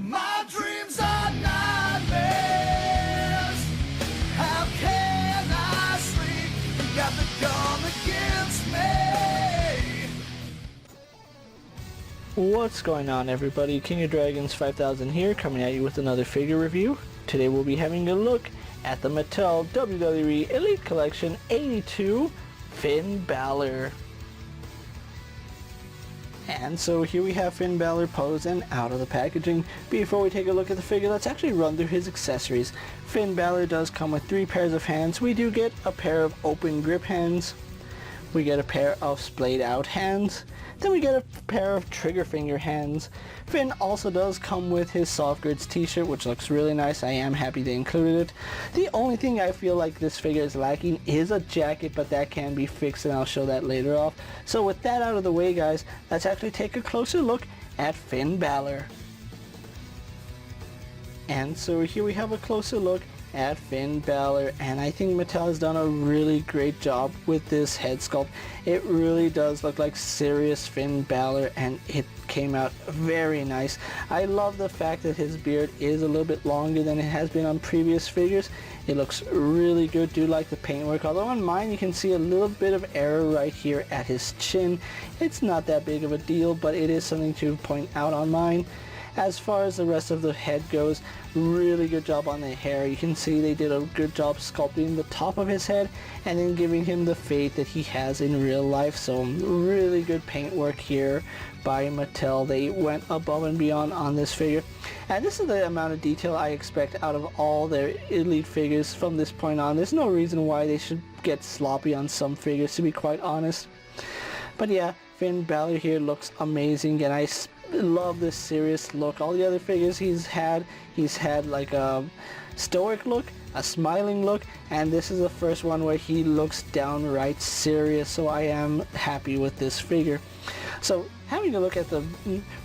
My dreams are nightmares. How can I sleep? You got the gun against me. What's going on, everybody? King of Dragons 5000 here, coming at you with another figure review. Today we'll be having a look at the Mattel WWE Elite Collection 82 Finn Balor. And so here we have Finn Balor posed and out of the packaging. Before we take a look at the figure, let's actually run through his accessories. Finn Balor does come with 3 pairs of hands. We do get a pair of open grip hands. We get a pair of splayed out hands. Then we get a pair of trigger finger hands. Finn also does come with his Soft Goods t-shirt, which looks really nice. I am happy they included it. The only thing I feel like this figure is lacking is a jacket, but that can be fixed and I'll show that later off. So with that out of the way, guys, let's actually take a closer look at Finn Balor. And so here we have a closer look at Finn Balor, and I think Mattel has done a really great job with this head sculpt. It really does look like serious Finn Balor, and it came out very nice. I love the fact that his beard is a little bit longer than it has been on previous figures. It looks really good. Do like the paintwork, although on mine you can see a little bit of error right here at his chin. It's not that big of a deal, but it is something to point out on mine. As far as the rest of the head goes, really good job on the hair. You can see they did a good job sculpting the top of his head and then giving him the fade that he has in real life. So really good paint work here by Mattel. They went above and beyond on this figure. And this is the amount of detail I expect out of all their Elite figures from this point on. There's no reason why they should get sloppy on some figures, to be quite honest. But yeah, Finn Balor here looks amazing, and I love this serious look. All the other figures he's had like a stoic look, a smiling look, and this is the first one where he looks downright serious, so I am happy with this figure. So having a look at the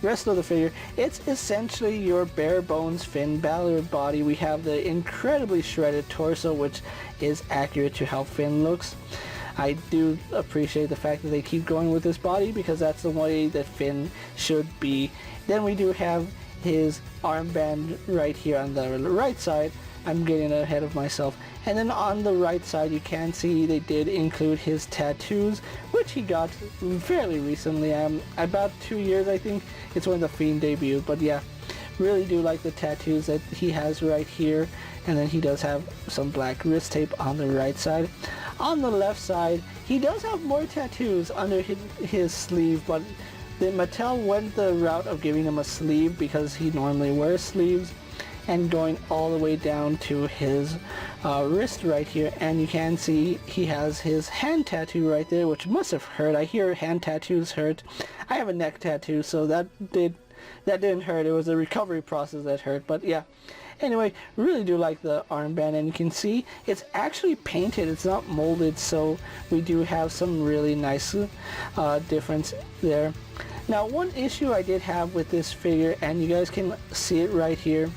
rest of the figure, it's essentially your bare bones Finn Balor body. We have the incredibly shredded torso, which is accurate to how Finn looks. I do appreciate the fact that they keep going with this body, because that's the way that Finn should be. Then we do have his armband right here on the right side. I'm getting ahead of myself. And then on the right side you can see they did include his tattoos, which he got fairly recently. About 2 years, I think. It's when the Fiend debuted. But yeah, really do like the tattoos that he has right here. And then he does have some black wrist tape on the right side. On the left side, he does have more tattoos under his sleeve, but the Mattel went the route of giving him a sleeve because he normally wears sleeves, and going all the way down to his wrist right here. And you can see he has his hand tattoo right there, which must have hurt. I hear hand tattoos hurt. I have a neck tattoo, so that didn't hurt. It was the recovery process that hurt. But yeah, anyway, really do like the armband, and you can see it's actually painted. It's not molded, so we do have some really nice difference there. Now, one issue I did have with this figure, and you guys can see it right here,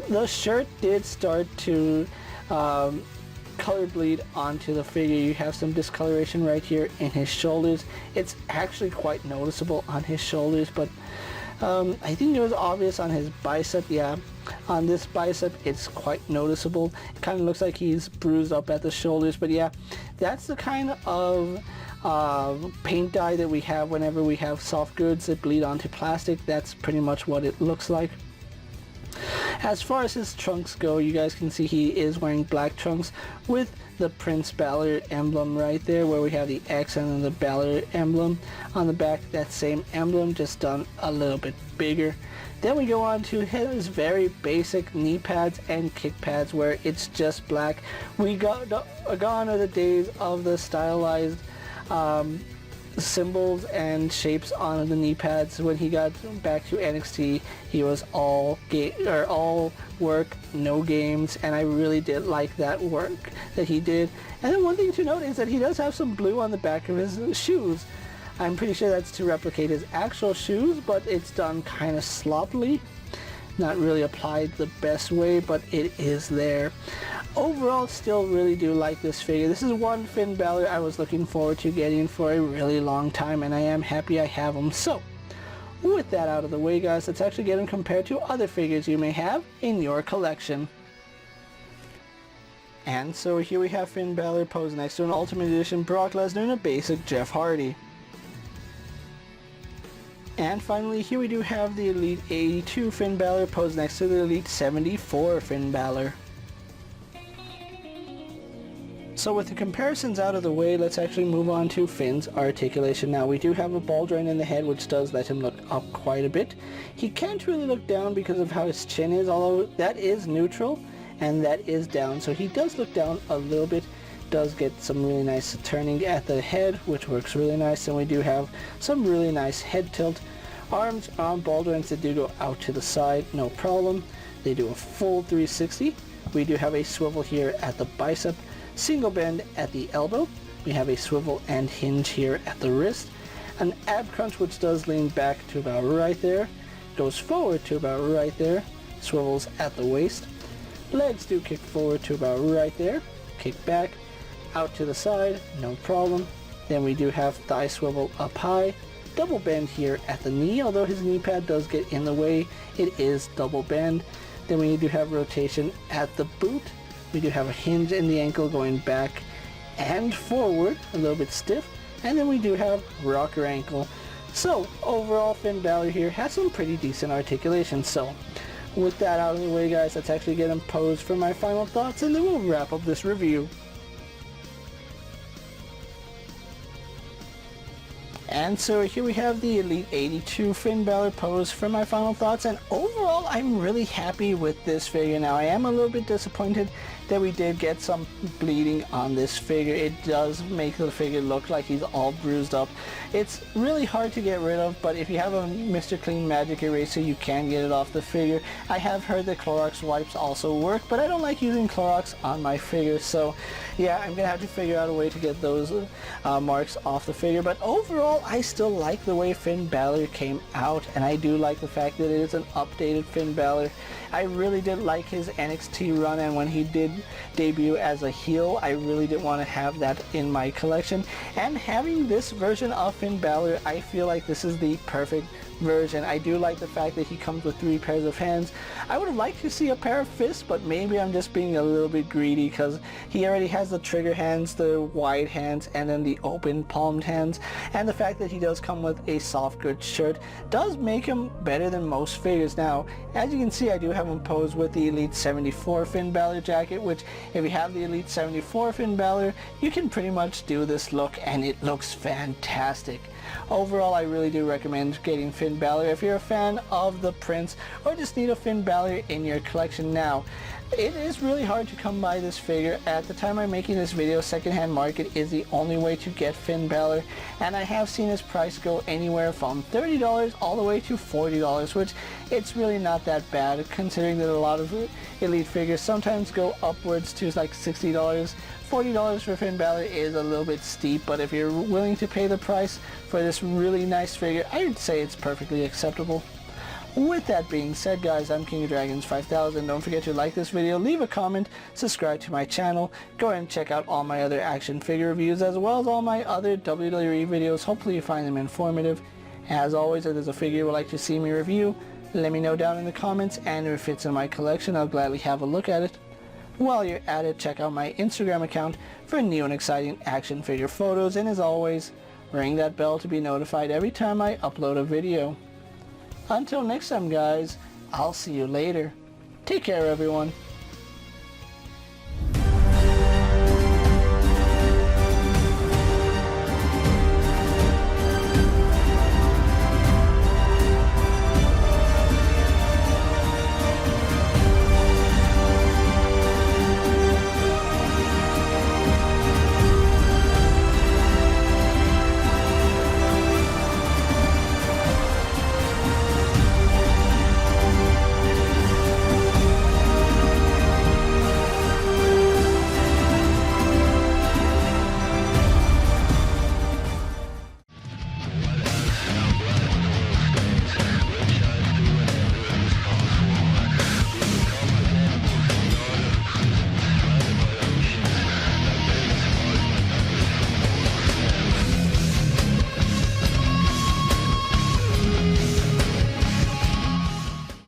the shirt did start to color bleed onto the figure. You have some discoloration right here in his shoulders. It's actually quite noticeable on his shoulders, but I think it was obvious on his bicep. Yeah, on this bicep it's quite noticeable. It kind of looks like he's bruised up at the shoulders, but yeah, that's the kind of paint dye that we have whenever we have soft goods that bleed onto plastic. That's pretty much what it looks like. As far as his trunks go, you guys can see he is wearing black trunks with the Prince Balor emblem right there, where we have the X and then the Balor emblem on the back. That same emblem, just done a little bit bigger. Then we go on to his very basic knee pads and kick pads, where it's just black. We gone are the days of the stylized symbols and shapes on the knee pads. When he got back to NXT, he was all work, no games, and I really did like that work that he did. And then one thing to note is that he does have some blue on the back of his shoes. I'm pretty sure that's to replicate his actual shoes, but it's done kind of sloppily. Not really applied the best way, but it is there. Overall, still really do like this figure. This is one Finn Balor I was looking forward to getting for a really long time, and I am happy I have him. So, With that out of the way, guys, let's actually get him compared to other figures you may have in your collection. And so here we have Finn Balor posed next to an Ultimate Edition Brock Lesnar and a basic Jeff Hardy. And finally, here we do have the Elite 82 Finn Balor posed next to the Elite 74 Finn Balor. So with the comparisons out of the way, let's actually move on to Finn's articulation. Now, we do have a ball joint in the head, which does let him look up quite a bit. He can't really look down because of how his chin is, although that is neutral and that is down. So he does look down a little bit, does get some really nice turning at the head, which works really nice. And we do have some really nice head tilt. Arms on ball joints that do go out to the side, no problem. They do a full 360. We do have a swivel here at the bicep. Single bend at the elbow. We have a swivel and hinge here at the wrist. An ab crunch which does lean back to about right there. Goes forward to about right there. Swivels at the waist. Legs do kick forward to about right there. Kick back. Out to the side. No problem. Then we do have thigh swivel up high. Double bend here at the knee. Although his knee pad does get in the way, it is double bend. Then we do have rotation at the boot. We do have a hinge in the ankle going back and forward, a little bit stiff, and then we do have rocker ankle. So overall, Finn Balor here has some pretty decent articulation. So with that out of the way, guys, let's actually get him posed for my final thoughts, and then we'll wrap up this review. And so here we have the Elite 82 Finn Balor pose for my final thoughts, and overall I'm really happy with this figure. Now, I am a little bit disappointed that we did get some bleeding on this figure. It does make the figure look like he's all bruised up. It's really hard to get rid of, but if you have a Mr. Clean Magic Eraser, you can get it off the figure. I have heard that Clorox wipes also work, but I don't like using Clorox on my figure, so yeah, I'm gonna have to figure out a way to get those marks off the figure. But overall, I still like the way Finn Balor came out, and I do like the fact that it is an updated Finn Balor. I really did like his NXT run, and when he did debut as a heel, I really did want to have that in my collection. And having this version of Finn Balor, I feel like this is the perfect version. I do like the fact that he comes with 3 pairs of hands. I would have liked to see a pair of fists, but maybe I'm just being a little bit greedy because he already has the trigger hands, the wide hands, and then the open palmed hands. And the fact that he does come with a soft goods shirt does make him better than most figures. Now, as you can see, I do have him posed with the Elite 74 Finn Balor jacket, which if you have the Elite 74 Finn Balor, you can pretty much do this look, and it looks fantastic. Overall, I really do recommend getting Finn Balor if you're a fan of the Prince or just need a Finn Balor in your collection. Now, it is really hard to come by this figure. At the time I'm making this video, secondhand market is the only way to get Finn Balor, and I have seen his price go anywhere from $30 all the way to $40, which it's really not that bad considering that a lot of Elite figures sometimes go upwards to like $60. $40 for Finn Balor is a little bit steep, but if you're willing to pay the price for this really nice figure, I would say it's perfectly acceptable. With that being said, guys, I'm KingofDragons 5000. Don't forget to like this video, leave a comment, subscribe to my channel, go ahead and check out all my other action figure reviews as well as all my other WWE videos. Hopefully you find them informative. As always, if there's a figure you would like to see me review, let me know down in the comments, and if it fits in my collection, I'll gladly have a look at it. While you're at it, check out my Instagram account for new and exciting action figure photos, and as always, ring that bell to be notified every time I upload a video. Until next time, guys, I'll see you later. Take care, everyone.